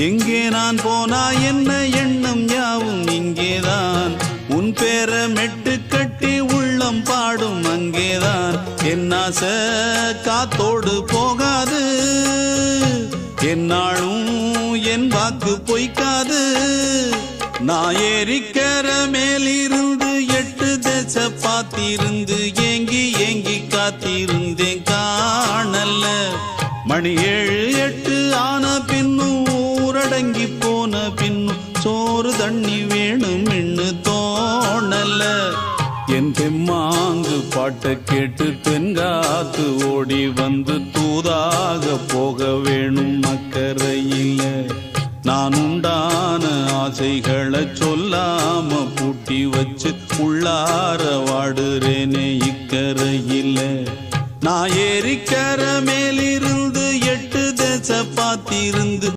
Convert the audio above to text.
எங்கே நான் போனா என்ன எண்ணம் யாவும் இங்கேதான் உன் பேர மெட்டு கட்டி உள்ளம் பாடும் அங்கேதான் என் ஆசை காத்தோடு போகாது என்னாலும் என் வாக்கு பொய்க்காது நான் ஏறிக்கிற மேலிருந்து 8 தேச பார்த்திருந்து ஏங்கி ஏங்கி காத்திருந்தேன் காணல மணி 7 8 ஆன பின்னும் ஊரடங்கி போன பின்னும் சோறு தண்ணி வேணும் என்று தோணல என் பெம்மாங்கு பாட்டை கேட்டு பெண்காத்து ஓடி வந்து தூதாக போக வேணும் அக்கறையில் நான் உண்டான ஆசைகளை சொல்லாம பூட்டி வச்சு உள்ளார வாடுறேனே இக்கரையில் நான் ஏறிக்கிற மேலிருந்து 8 தேச பார்த்திருந்து